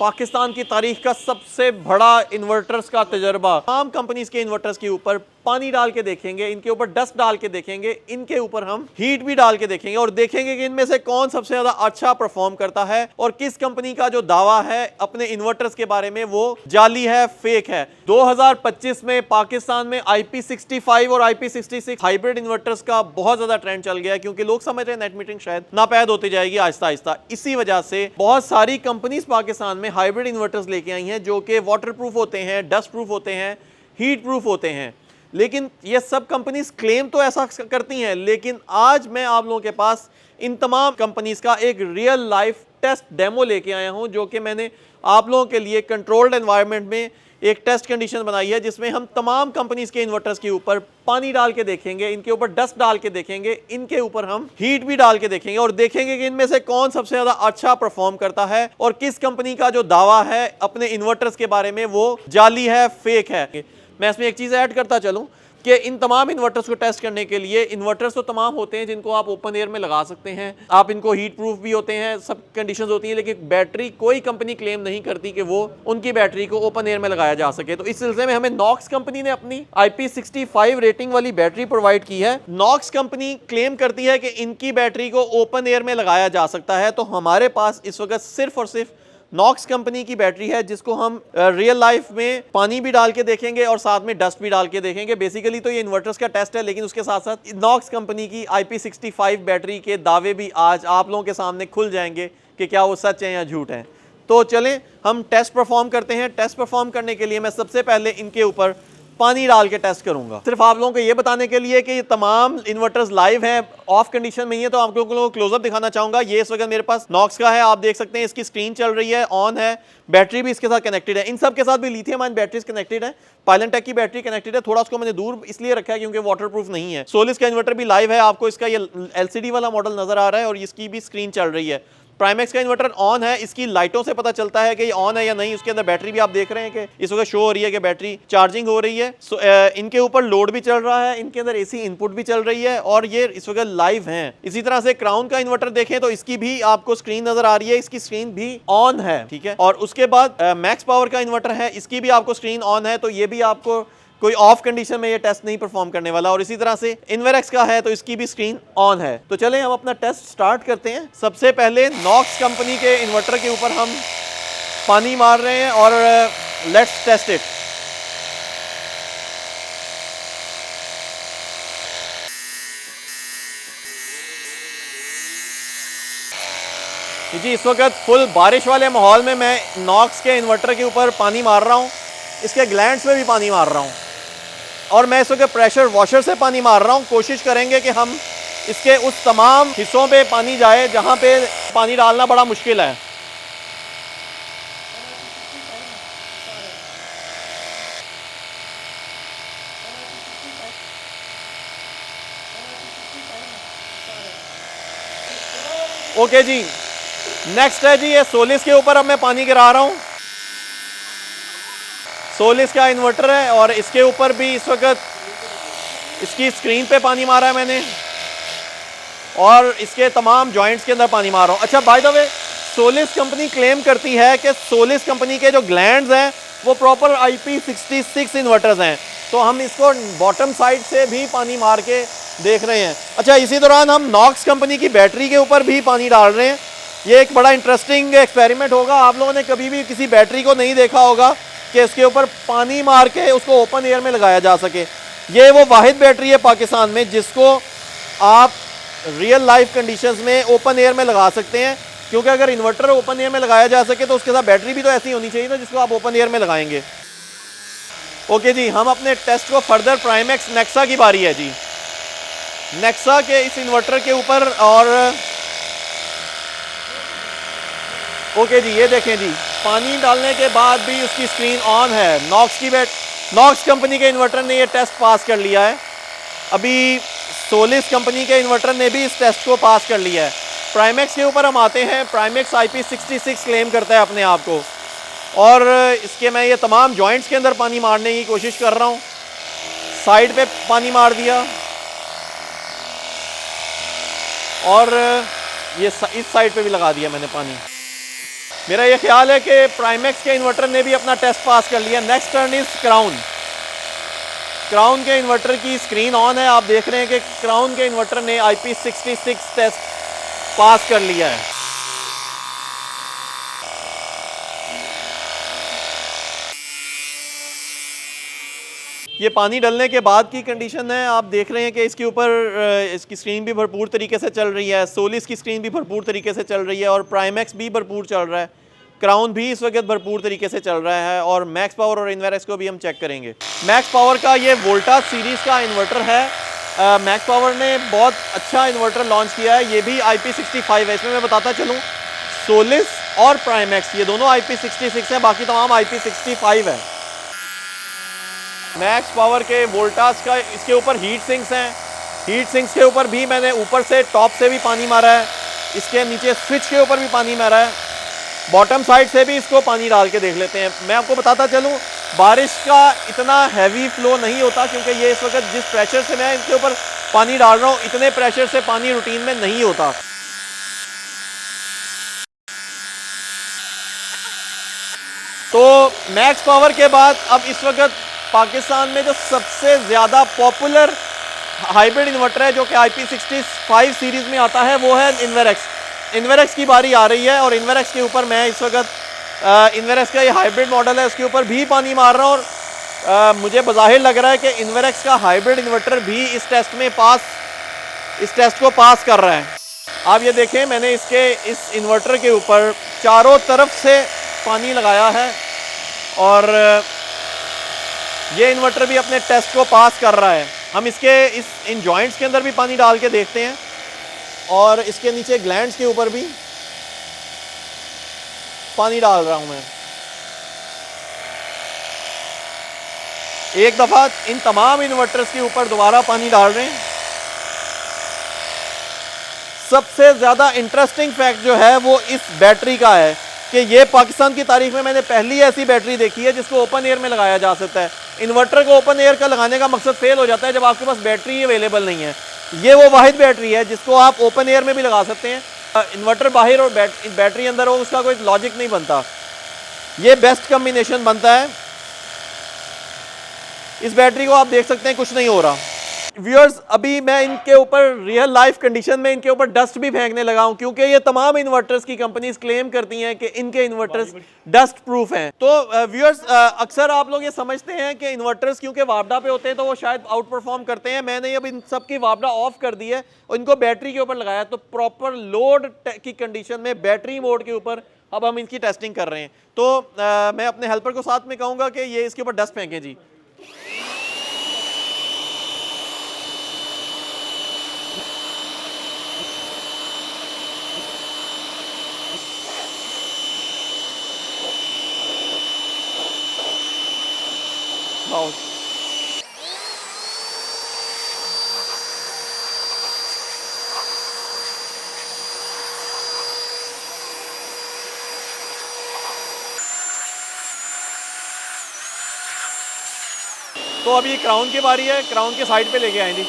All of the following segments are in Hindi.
पाकिस्तान की तारीख का सबसे बड़ा इन्वर्टर्स का तजर्बा। तमाम कंपनीज के इन्वर्टर्स के ऊपर पानी डाल के देखेंगे, इनके ऊपर डस्ट डाल के देखेंगे, इनके ऊपर हम हीट भी डाल के देखेंगे और देखेंगे कि इनमें से कौन सबसे ज्यादा अच्छा परफॉर्म करता है और किस कंपनी का जो दावा है अपने इन्वर्टर्स के बारे में वो जाली है, फेक है। 2025 में पाकिस्तान में IP65 और IP66 हाइब्रिड इन्वर्टर्स का बहुत ज्यादा ट्रेंड चल गया है, क्योंकि लोग समझ रहे हैं नेट मीटरिंग शायद नापैद होती जाएगी आहिस्ता आहिस्ता। इसी वजह से बहुत सारी कंपनीज पाकिस्तान में हाइब्रिड इन्वर्टर्स लेके आई हैं जो कि वाटर प्रूफ होते हैं, डस्ट प्रूफ होते हैं, हीट प्रूफ होते हैं। लेकिन ये सब कंपनीज क्लेम तो ऐसा करती हैं, लेकिन आज मैं आप लोगों के पास इन तमाम कंपनीज का एक रियल लाइफ टेस्ट डेमो लेके आया हूं, जो कि मैंने आप लोगों के लिए कंट्रोल्ड एनवायरनमेंट में एक टेस्ट कंडीशन बनाई है, जिसमें हम तमाम कंपनीज के इन्वर्टर्स के ऊपर पानी डाल के देखेंगे, इनके ऊपर डस्ट डाल के देखेंगे, इनके ऊपर हम हीट भी डाल के देखेंगे और देखेंगे कि इनमें से कौन सबसे ज्यादा अच्छा परफॉर्म करता है और किस कंपनी का जो दावा है अपने इन्वर्टर्स के बारे में वो जाली है, फेक है। मैं इसमें एक चीज़ ऐड करता चलूं कि इन तमाम इन्वर्टर्स को टेस्ट करने के लिए इन्वर्टर्स तो तमाम होते हैं जिनको आप ओपन एयर में लगा सकते हैं, आप इनको हीट प्रूफ भी होते हैं, सब कंडीशंस होती हैं, लेकिन बैटरी कोई कंपनी क्लेम नहीं करती कि वो उनकी बैटरी को ओपन एयर में लगाया जा सके। तो इस सिलसिले में हमें नॉक्स कंपनी ने अपनी IP65 रेटिंग वाली बैटरी प्रोवाइड की है। नॉक्स कंपनी क्लेम करती है कि इनकी बैटरी को ओपन एयर में लगाया जा सकता है, तो हमारे पास इस वक्त सिर्फ और सिर्फ नॉक्स कंपनी की बैटरी है, जिसको हम रियल लाइफ में पानी भी डाल के देखेंगे और साथ में डस्ट भी डाल के देखेंगे। बेसिकली तो ये इन्वर्टर्स का टेस्ट है, लेकिन उसके साथ साथ नॉक्स कंपनी की IP65 बैटरी के दावे भी आज आप लोगों के सामने खुल जाएंगे कि क्या वो सच है या झूठ है। तो चलें हम टेस्ट परफॉर्म करते हैं। टेस्ट परफॉर्म करने के लिए मैं सबसे पहले इनके ऊपर पानी डाल के टेस्ट करूंगा, सिर्फ आप लोगों को ये बताने के लिए कि ये तमाम इन्वर्टर्स लाइव हैं, ऑफ कंडीशन में ही है, तो आप लोगों को क्लोजअप दिखाना चाहूंगा। ये इस वक्त मेरे पास नॉक्स का है, आप देख सकते हैं इसकी स्क्रीन चल रही है, ऑन है, बैटरी भी इसके साथ कनेक्टेड है। इन सब के साथ भी लिथियम आयन बैटरीज कनेक्टेड है, पायलनटेक की बैटरी कनेक्टेड है। थोड़ा उसको मैंने दूर इसलिए रखा है क्योंकि वाटरप्रूफ नहीं है। सोलिस का इन्वर्टर भी लाइव है, आपको इसका ये LCD वाला मॉडल नजर आ रहा है और इसकी भी स्क्रीन चल रही है। प्राइमेक्स का इन्वर्टर ऑन है, इसकी लाइटों से पता चलता है कि ये ऑन है या नहीं। उसके अंदर बैटरी भी आप देख रहे हैं कि इस वक्त शो हो रही है कि बैटरी चार्जिंग हो रही है। इनके ऊपर लोड भी चल रहा है, इनके अंदर AC इनपुट भी चल रही है और ये इस वक्त लाइव हैं। इसी तरह से क्राउन का इन्वर्टर देखें तो इसकी भी आपको स्क्रीन नजर आ रही है, इसकी स्क्रीन भी ऑन है, ठीक है। और उसके बाद मैक्स पावर का इन्वर्टर है, इसकी भी आपको स्क्रीन ऑन है, तो ये भी आपको कोई ऑफ कंडीशन में ये टेस्ट नहीं परफॉर्म करने वाला। और इसी तरह से इन्वेरेक्स का है तो इसकी भी स्क्रीन ऑन है। तो चलें हम अपना टेस्ट स्टार्ट करते हैं। सबसे पहले नॉक्स कंपनी के इन्वर्टर के ऊपर हम पानी मार रहे हैं और लेट्स टेस्ट इट। जी इस वक्त फुल बारिश वाले माहौल में मैं नॉक्स के इन्वर्टर के ऊपर पानी मार रहा हूँ, इसके ग्लैंड्स में भी पानी मार रहा हूँ और मैं इस वक्त प्रेशर वॉशर से पानी मार रहा हूँ। कोशिश करेंगे कि हम इसके उस तमाम हिस्सों पे पानी जाए जहाँ पे पानी डालना बड़ा मुश्किल है। ओके जी, नेक्स्ट है जी ये सोलिस के ऊपर अब मैं पानी गिरा रहा हूँ। सोलिस का इन्वर्टर है और इसके ऊपर भी इस वक्त इसकी स्क्रीन पे पानी मारा है मैंने और इसके तमाम जॉइंट्स के अंदर पानी मार रहा हूँ। अच्छा by the way, Solis company claim करती है कि सोलिस कंपनी के जो ग्लैंड्स हैं वो प्रॉपर IP66 इन्वर्टर्स हैं, तो हम इसको बॉटम साइड से भी पानी मार के देख रहे हैं। अच्छा इसी दौरान हम नॉक्स कंपनी की बैटरी के ऊपर भी पानी डाल रहे हैं। ये एक बड़ा इंटरेस्टिंग एक्सपेरिमेंट होगा। आप लोगों ने कभी भी किसी बैटरी को नहीं देखा होगा कि इसके ऊपर पानी मार के उसको ओपन एयर में लगाया जा सके। ये वो वाहिद बैटरी है पाकिस्तान में जिसको आप रियल लाइफ कंडीशंस में ओपन एयर में लगा सकते हैं, क्योंकि अगर इन्वर्टर ओपन एयर में लगाया जा सके तो उसके साथ बैटरी भी तो ऐसी होनी चाहिए ना जिसको आप ओपन एयर में लगाएंगे। ओके जी, हम अपने टेस्ट को फर्दर प्राइमेक्स नेक्सा की बारी है जी। नेक्सा के इस इन्वर्टर के ऊपर और ओके जी ये देखें जी, पानी डालने के बाद भी उसकी स्क्रीन ऑन है। नॉक्स कंपनी के इन्वर्टर ने ये टेस्ट पास कर लिया है। अभी सोलिस कंपनी के इन्वर्टर ने भी इस टेस्ट को पास कर लिया है। प्राइमेक्स के ऊपर हम आते हैं। प्राइमेक्स IP66 क्लेम करता है अपने आप को और इसके मैं ये तमाम जॉइंट्स के अंदर पानी मारने की कोशिश कर रहा हूँ। साइड पे पानी मार दिया और ये इस साइड पे भी लगा दिया मैंने पानी। मेरा ये ख्याल है कि प्राइमेक्स के इन्वर्टर ने भी अपना टेस्ट पास कर लिया। Next turn is crown. Crown के इन्वर्टर की स्क्रीन ऑन है, आप देख रहे हैं कि क्राउन के इन्वर्टर ने IP66 टेस्ट पास कर लिया है। ये पानी डलने के बाद की कंडीशन है, आप देख रहे हैं कि इसके ऊपर इसकी स्क्रीन भी भरपूर तरीके से चल रही है, सोलिस की स्क्रीन भी भरपूर तरीके से चल रही है और प्राइमेक्स भी भरपूर चल रहा है, क्राउन भी इस वक्त भरपूर तरीके से चल रहा है और मैक्स पावर और इन्वेरेक्स को भी हम चेक करेंगे। मैक्स पावर का ये वोल्टास सीरीज़ का इन्वर्टर है। मैक्स पावर ने बहुत अच्छा इन्वर्टर लॉन्च किया है, ये भी IP65 है। इसमें मैं बताता चलूँ, सोलिस और प्राइमेक्स ये दोनों IP66 है, बाकी तमाम IP65 है। मैक्स पावर के वोल्टास का इसके ऊपर हीट सिंक्स हैं, हीट सिंक्स के ऊपर भी मैंने ऊपर से टॉप से भी पानी मारा है, इसके नीचे स्विच के ऊपर भी पानी मारा है, बॉटम साइड से भी इसको पानी डाल के देख लेते हैं। मैं आपको बताता चलूँ, बारिश का इतना हैवी फ्लो नहीं होता क्योंकि ये इस वक्त जिस प्रेशर से मैं इसके ऊपर पानी डाल रहा हूँ, इतने प्रेशर से पानी रूटीन में नहीं होता। तो मैक्स पावर के बाद अब इस वक्त पाकिस्तान में जो सबसे ज़्यादा पॉपुलर हाइब्रिड इन्वर्टर है जो कि IP65 सीरीज़ में आता है वो है इन्वेरेक्स। इन्वेरेक्स की बारी आ रही है और इन्वेरेक्स के ऊपर मैं इस वक्त इन्वेरेक्स का ये हाइब्रिड मॉडल है उसके ऊपर भी पानी मार रहा हूँ और मुझे बज़ाहिर लग रहा है कि इन्वेरेक्स का हाइब्रिड इन्वर्टर भी इस टेस्ट को पास कर रहा है। आप ये देखें, मैंने इसके इस इन्वर्टर के ऊपर चारों तरफ से पानी लगाया है और ये इन्वर्टर भी अपने टेस्ट को पास कर रहा है। हम इसके इन जॉइंट्स के अंदर भी पानी डाल के देखते हैं और इसके नीचे ग्लैंड्स के ऊपर भी पानी डाल रहा हूं मैं। एक दफ़ा इन तमाम इन्वर्टर्स के ऊपर दोबारा पानी डाल रहे हैं। सबसे ज़्यादा इंटरेस्टिंग फैक्ट जो है वो इस बैटरी का है कि ये पाकिस्तान की तारीख में मैंने पहली ऐसी बैटरी देखी है जिसको ओपन एयर में लगाया जा सकता है। इन्वर्टर को ओपन एयर का लगाने का मकसद फेल हो जाता है जब आपके पास बैटरी अवेलेबल नहीं है। ये वो वाहिद बैटरी है जिसको आप ओपन एयर में भी लगा सकते हैं। इन्वर्टर बाहर और बैटरी अंदर हो, उसका कोई लॉजिक नहीं बनता। ये बेस्ट कम्बिनेशन बनता है। इस बैटरी को आप देख सकते हैं, कुछ नहीं हो रहा। व्यूअर्स, अभी मैं इनके ऊपर रियल लाइफ कंडीशन में इनके ऊपर डस्ट भी फेंकने लगा हूं क्योंकि ये तमाम इन्वर्टर्स की कंपनीज क्लेम करती हैं कि इनके इन्वर्टर्स डस्ट प्रूफ हैं। तो व्यूअर्स, अक्सर आप लोग ये समझते हैं कि इन्वर्टर्स क्योंकि वापडा पे होते हैं तो वो शायद आउट परफॉर्म करते हैं। मैंने अब इन सब की वापडा ऑफ कर दी है और इनको बैटरी के ऊपर लगाया, तो प्रॉपर लोड की कंडीशन में बैटरी मोड के ऊपर अब हम इनकी टेस्टिंग कर रहे हैं। तो मैं अपने हेल्पर को साथ में कहूँगा कि ये इसके ऊपर डस्ट फेंकें जी। तो अभी क्राउन की बारी है, क्राउन के साइड पे लेके आए जी।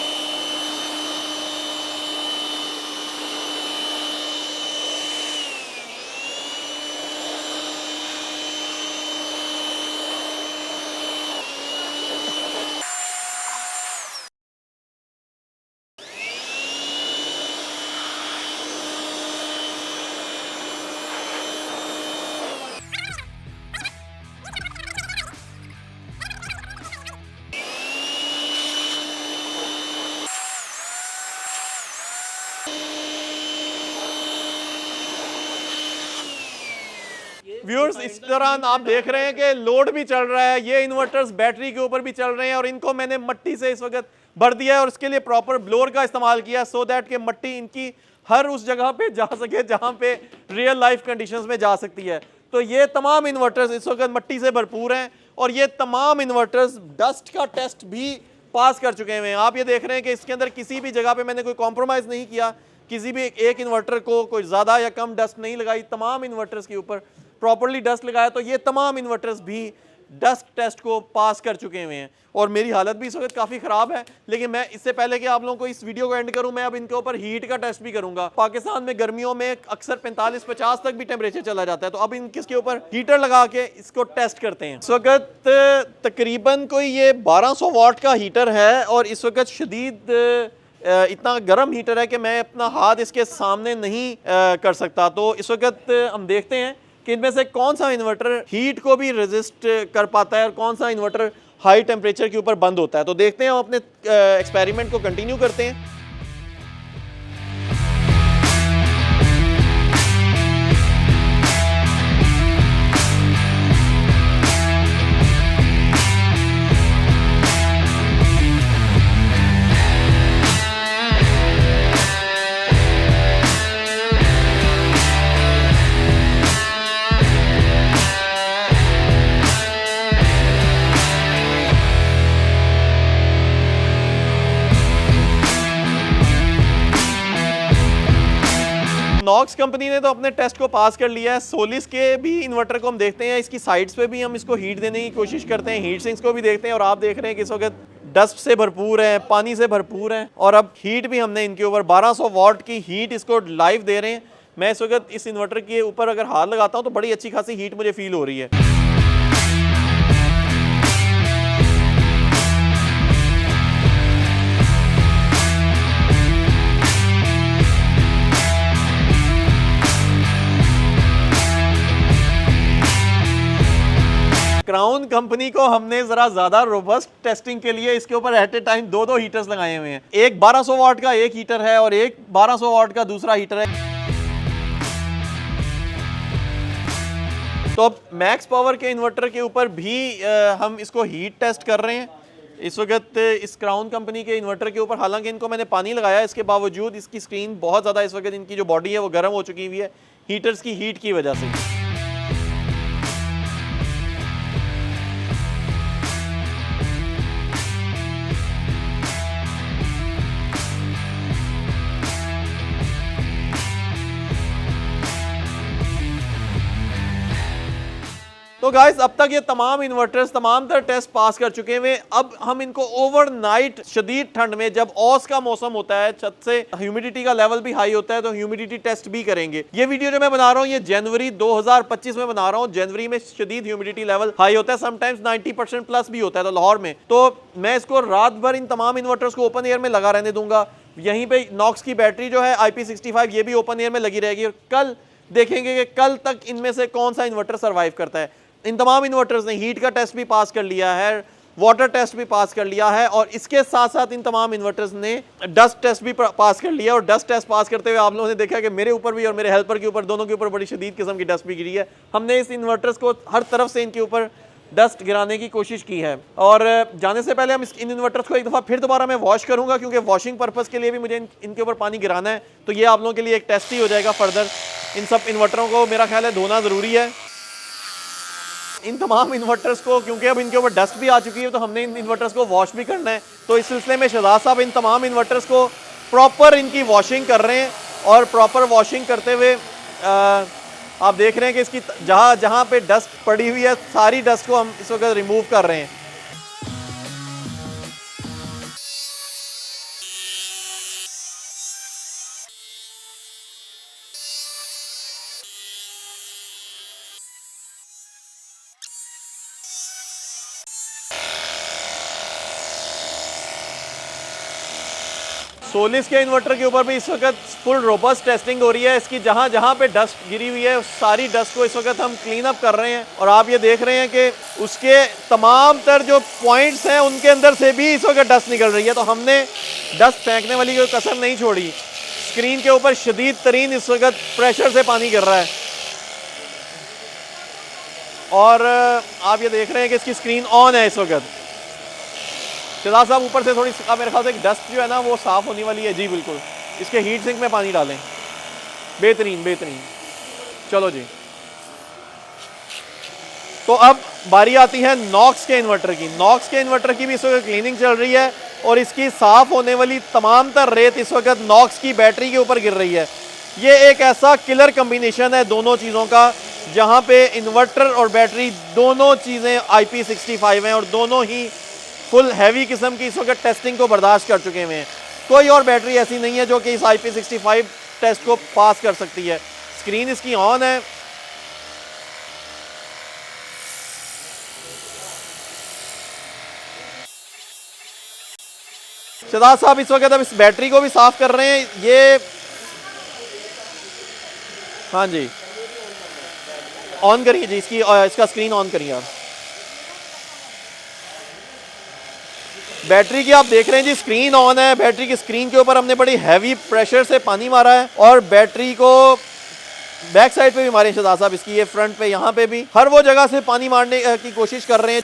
व्यूअर्स, इस दौरान आप देख रहे हैं कि लोड भी चल रहा है, ये इन्वर्टर्स बैटरी के ऊपर भी चल रहे हैं और इनको मैंने मट्टी से इस वक्त भर दिया है और इसके लिए प्रॉपर ब्लोअर का इस्तेमाल किया सो दैट कि मट्टी इनकी हर उस जगह पे जा सके जहां पे रियल लाइफ कंडीशंस में जा सकती है। तो ये तमाम इन्वर्टर्स इस वक्त मट्टी से भरपूर हैं और ये तमाम इन्वर्टर्स डस्ट का टेस्ट भी पास कर चुके हैं। आप ये देख रहे हैं कि इसके अंदर किसी भी जगह पे मैंने कोई कॉम्प्रोमाइज़ नहीं किया, किसी भी एक इन्वर्टर को कोई ज़्यादा या कम डस्ट नहीं लगाई, तमाम इन्वर्टर्स के ऊपर प्रॉपर्ली डस्ट लगाया। तो ये तमाम इन्वर्टर्स भी डस्ट टेस्ट को पास कर चुके हुए हैं और मेरी हालत भी इस वक्त काफ़ी ख़राब है। लेकिन मैं इससे पहले कि आप लोगों को इस वीडियो को एंड करूं, मैं अब इनके ऊपर हीट का टेस्ट भी करूंगा। पाकिस्तान में गर्मियों में अक्सर 45-50 तक भी टेम्परेचर चला जाता है, तो अब इनके ऊपर हीटर लगा के इसको टेस्ट करते हैं। इस वक्त तकरीबन कोई ये 1200 वाट का हीटर है और इस वक्त शदीद इतना गर्म हीटर है कि मैं अपना हाथ इसके सामने नहीं कर सकता। तो इस वक्त हम देखते हैं कि इनमें से कौन सा इन्वर्टर हीट को भी रेजिस्ट कर पाता है और कौन सा इन्वर्टर हाई टेम्परेचर के ऊपर बंद होता है। तो देखते हैं, हम अपने एक्सपेरिमेंट को कंटिन्यू करते हैं। नॉक्स कंपनी ने तो अपने टेस्ट को पास कर लिया है। सोलिस के भी इन्वर्टर को हम देखते हैं, इसकी साइड्स पे भी हम इसको हीट देने की कोशिश करते हैं, हीट सिंक्स को भी देखते हैं और आप देख रहे हैं कि इस वक्त डस्ट से भरपूर है, पानी से भरपूर है और अब हीट भी हमने इनके ऊपर 1200 वाट की हीट इसको लाइव दे रहे हैं। मैं इस वक्त इस इन्वर्टर के ऊपर अगर हाथ लगाता हूँ तो बड़ी अच्छी खासी हीट मुझे फील हो रही है। क्राउन कंपनी को हमने जरा ज्यादा रोबस्ट टेस्टिंग के लिए इसके ऊपर एट ए टाइम दो हीटर्स लगाए हुए हैं। एक 1200 वाट का एक हीटर है और एक 1200 वाट का दूसरा हीटर है। तो अब मैक्स पावर के इन्वर्टर के ऊपर भी हम इसको हीट टेस्ट कर रहे हैं इस वक्त इस क्राउन कंपनी के इन्वर्टर के ऊपर। हालांकि इनको मैंने पानी लगाया, इसके बावजूद इसकी स्क्रीन बहुत ज़्यादा इस वक्त इनकी जो बॉडी है वो गर्म हो चुकी हुई है हीटर्स की हीट की वजह से। तो गाइस, अब तक ये तमाम इन्वर्टर्स तमाम तरह टेस्ट पास कर चुके हैं। अब हम इनको ओवरनाइट शदीद ठंड में, जब ओस का मौसम होता है, छत से ह्यूमिडिटी का लेवल भी हाई होता है, तो ह्यूमिडिटी टेस्ट भी करेंगे। ये वीडियो जो मैं बना रहा हूँ ये जनवरी 2025 में बना रहा हूँ। जनवरी में शदीद ह्यूमिडिटी लेवल हाई होता है, समटाइम्स 90% प्लस भी होता है तो लाहौर में। तो मैं इसको रात भर इन तमाम इन्वर्टर्स को ओपन एयर में लगा रहने दूंगा। यहीं पे नॉक्स की बैटरी जो है IP65 ये भी ओपन एयर में लगी रहेगी और कल देखेंगे कि कल तक इनमें से कौन सा इन्वर्टर सर्वाइव करता है। इन तमाम इन्वर्टर्स ने हीट का टेस्ट भी पास कर लिया है, वाटर टेस्ट भी पास कर लिया है और इसके साथ साथ इन तमाम इन्वर्टर्स ने डस्ट टेस्ट भी पास कर लिया। और डस्ट टेस्ट पास करते हुए आप लोगों ने देखा कि मेरे ऊपर भी और मेरे हेल्पर के ऊपर, दोनों के ऊपर बड़ी शदीद किस्म की डस्ट भी गिरी है। हमने इस इन्वर्टर्स को हर तरफ से इनके ऊपर डस्ट गिराने की कोशिश की है। और जाने से पहले हम इन इन्वर्टर्स को एक दफ़ा फिर दोबारा मैं वॉश करूँगा, क्योंकि वॉशिंग पर्पज़ के लिए भी मुझे इनके ऊपर पानी गिराना है। तो ये आप लोगों के लिए एक टेस्ट ही हो जाएगा फर्दर। इन सब इन्वर्टरों को मेरा ख्याल है धोना ज़रूरी है। इन तमाम इन्वर्टर्स को, क्योंकि अब इनके ऊपर डस्ट भी आ चुकी है, तो हमने इन इन्वर्टर्स को वॉश भी करना है। तो इस सिलसिले में शहजाद साहब इन तमाम इन्वर्टर्स को प्रॉपर इनकी वॉशिंग कर रहे हैं और प्रॉपर वॉशिंग करते हुए आप देख रहे हैं कि इसकी जहाँ जहाँ पे डस्ट पड़ी हुई है सारी डस्ट को हम इस वक्त रिमूव कर रहे हैं। सोलिस के इन्वर्टर के ऊपर भी इस वक्त फुल रोबस्ट टेस्टिंग हो रही है। इसकी जहाँ जहाँ पे डस्ट गिरी हुई है सारी डस्ट को इस वक्त हम क्लीन अप कर रहे हैं और आप ये देख रहे हैं कि उसके तमाम तर जो पॉइंट्स हैं उनके अंदर से भी इस वक्त डस्ट निकल रही है। तो हमने डस्ट फेंकने वाली कोई कसर नहीं छोड़ी। स्क्रीन के ऊपर शदीद तरीन इस वक्त प्रेशर से पानी गिर रहा है और आप ये देख रहे हैं कि इसकी स्क्रीन ऑन है इस वक्त। शहजाद साहब ऊपर से थोड़ी मेरे ख्याल से डस्ट जो है ना वो साफ़ होने वाली है। जी बिल्कुल, इसके हीट सिंक में पानी डालें। बेहतरीन बेहतरीन, चलो जी। तो अब बारी आती है नॉक्स के इन्वर्टर की। नॉक्स के इन्वर्टर की भी इस वक्त क्लीनिंग चल रही है और इसकी साफ़ होने वाली तमाम तर रेत इस वक्त नॉक्स की बैटरी के ऊपर गिर रही है। ये एक ऐसा किलर कम्बिनेशन है दोनों चीज़ों का जहाँ पे इन्वर्टर और बैटरी दोनों चीज़ें IP65 हैं और दोनों ही फुल हैवी किस्म की इस वक्त टेस्टिंग को बर्दाश्त कर चुके हुए हैं। कोई और बैटरी ऐसी नहीं है जो कि इस IP65 टेस्ट को पास कर सकती है। स्क्रीन इसकी ऑन है। शहजाद साहब इस वक्त अब इस बैटरी को भी साफ कर रहे हैं। ये हाँ जी, ऑन करिए जी, इसका स्क्रीन ऑन करिए आप। बैटरी की आप देख रहे हैं जी, स्क्रीन ऑन है। बैटरी की स्क्रीन के ऊपर हमने बड़ी हैवी प्रेशर से पानी मारा है और बैटरी को बैक साइड पे भी मारे शहजाद साहब, इसकी ये फ्रंट पे, यहाँ पे भी, हर वो जगह से पानी मारने की कोशिश कर रहे हैं।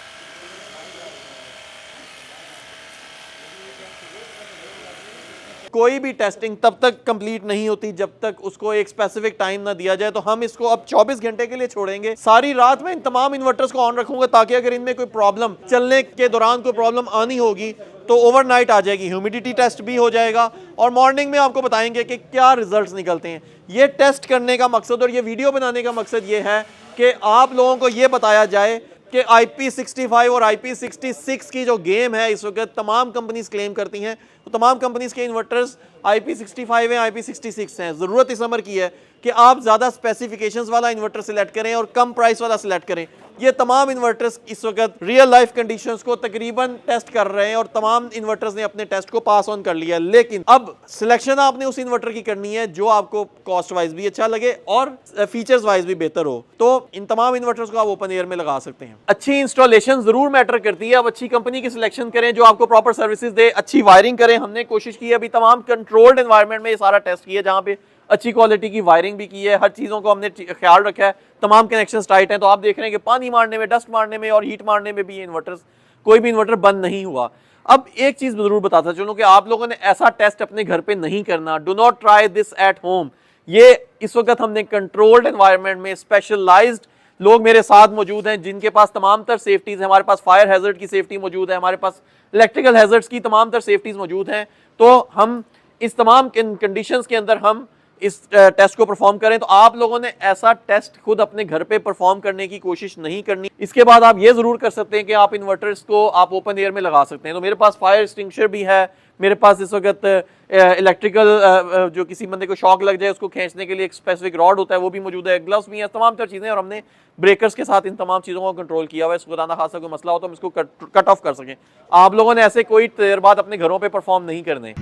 कोई भी टेस्टिंग तब तक कंप्लीट नहीं होती जब तक उसको एक स्पेसिफिक टाइम ना दिया जाए। तो हम इसको अब 24 घंटे के लिए छोड़ेंगे। सारी रात में इन तमाम इन्वर्टर्स को ऑन रखूंगा ताकि अगर इनमें कोई प्रॉब्लम, चलने के दौरान कोई प्रॉब्लम आनी होगी तो ओवरनाइट आ जाएगी। ह्यूमिडिटी टेस्ट भी हो जाएगा और मॉर्निंग में आपको बताएंगे कि क्या रिजल्ट्स निकलते हैं। ये टेस्ट करने का मकसद और ये वीडियो बनाने का मकसद ये है कि आप लोगों को ये बताया जाए कि IP65 और IP66 की जो गेम है इस वक्त तमाम कंपनीज क्लेम करती हैं, तो तमाम कंपनीज के इन्वर्टर्स IP65 हैं, IP66 हैं। ज़रूरत इस अमर की है कि आप ज़्यादा स्पेसिफिकेशंस वाला इन्वर्टर सिलेक्ट करें और कम प्राइस वाला सिलेक्ट करें। ये तमाम इन्वर्टर्स इस वक्त रियल लाइफ कंडीशंस को तकरीबन टेस्ट कर रहे हैं और तमाम इन्वर्टर्स ने अपने टेस्ट को पास ऑन कर लिया है। लेकिन अब सिलेक्शन आपने उस इन्वर्टर की करनी है जो आपको कॉस्ट वाइज भी अच्छा लगे और फीचर्स वाइज भी बेहतर हो। तो इन तमाम इन्वर्टर्स को आप ओपन एयर में लगा सकते हैं। अच्छी इंस्टॉलेशन जरूर मैटर करती है। अब अच्छी कंपनी की सिलेक्शन करें जो आपको प्रॉपर सर्विसेज दे, अच्छी वायरिंग करें। हमने कोशिश की है अभी तमाम कंट्रोल्ड एनवायरनमेंट में ये सारा टेस्ट किया, जहाँ पे अच्छी क्वालिटी की वायरिंग भी की है। हर चीज़ों को हमने ख्याल रखा है। तमाम कनेक्शंस टाइट हैं। तो आप देख रहे हैं कि पानी मारने में, डस्ट मारने में और हीट मारने में भी ये इन्वर्टर्स, कोई भी इन्वर्टर बंद नहीं हुआ। अब एक चीज़ जरूर बताता चलूं कि आप लोगों ने ऐसा टेस्ट अपने घर पे नहीं करना। Do not try this at home. ये इस वक्त हमने कंट्रोल्ड एनवायरनमेंट में स्पेशलाइज्ड लोग मेरे साथ मौजूद हैं जिनके पास तमाम तर सेफ्टीज़ है। हमारे पास फायर हैजर्ड की सेफ्टी मौजूद है, हमारे पास इलेक्ट्रिकल हैजर्ड्स की तमाम तर सेफ्टीज़ मौजूद हैं। तो हम इस तमाम कंडीशंस के अंदर हम इस टेस्ट को परफॉर्म करें। तो आप लोगों ने ऐसा टेस्ट खुद अपने घर पे परफॉर्म करने की कोशिश नहीं करनी। इसके बाद आप ये जरूर कर सकते हैं कि आप इन्वर्टर्स को आप ओपन एयर में लगा सकते हैं। तो मेरे पास फायर एक्सटिंग्विशर भी है, मेरे पास इस वक्त इलेक्ट्रिकल जो किसी बंदे को शॉक लग जाए उसको खींचने के लिए एक स्पेसिफिक रॉड होता है वो भी मौजूद है, ग्लव्स भी हैं, तमाम तर चीज़ें। और हमने ब्रेकर्स के साथ इन तमाम चीज़ों को कंट्रोल किया हुआ है। इसको खुदा खासा कोई मसला हो तो हम इसको कट ऑफ कर सकें। आप लोगों ने ऐसे कोई तजर्बात अपने घरों पर परफॉर्म नहीं करने।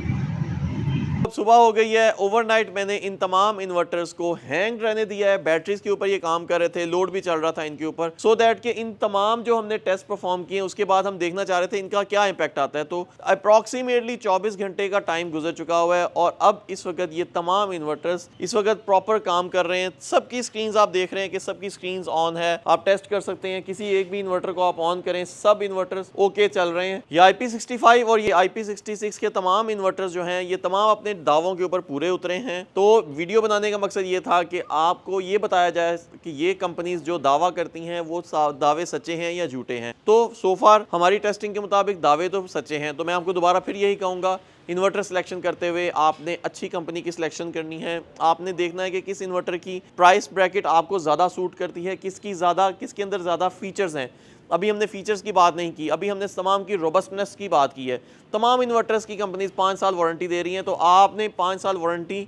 सुबह हो गई है। ओवरनाइट मैंने इन तमाम इन्वर्टर्स को हैंग रहने दिया है। बैटरीज के ऊपर ये काम कर रहे थे, लोड भी चल रहा था इनके ऊपर, सो दैट कि इन तमाम जो हमने टेस्ट परफॉर्म किए उसके बाद हम देखना चाह रहे थे इनका क्या इंपैक्ट आता है। तो अप्रॉक्सीमेटली 24 घंटे का टाइम गुजर चुका हुआ है और अब इस वक्त ये तमाम इन्वर्टर्स इस वक्त प्रॉपर काम कर रहे हैं। सबकी स्क्रीन आप देख रहे हैं कि सबकी स्क्रीन ऑन है। आप टेस्ट कर सकते हैं, किसी एक भी इन्वर्टर को आप ऑन करें, सब इन्वर्टर्स ओके चल रहे हैं। ये IP65 और ये IP66 के तमाम इन्वर्टर्स जो हैं ये तमाम अपने दावों के ऊपर पूरे उतरे हैं। तो वीडियो बनाने का मकसद ये था कि आपको ये बताया जाए कि ये कंपनीज जो दावा करती हैं वो दावे सच्चे हैं या झूठे हैं। तो सो फार हमारी टेस्टिंग के मुताबिक दावे तो सच्चे हैं। तो मैं आपको दोबारा फिर यही कहूँगा, इन्वर्टर सिलेक्शन करते हुए आपने अच्छी कंपनी की सिलेक्शन करनी है। आपने देखना है कि किस इन्वर्टर की प्राइस ब्रैकेट आपको ज़्यादा सूट करती है, किसके अंदर ज़्यादा फीचर्स हैं। अभी हमने फीचर्स की बात नहीं की, अभी हमने तमाम की रोबस्टनेस की बात की है। तमाम इन्वर्टर्स की कंपनीज 5 साल वारंटी दे रही हैं। तो आपने 5 साल वारंटी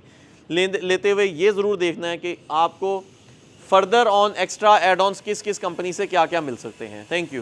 लेते हुए ये ज़रूर देखना है कि आपको further on extra add ons किस किस कंपनी से क्या क्या मिल सकते हैं। Thank you.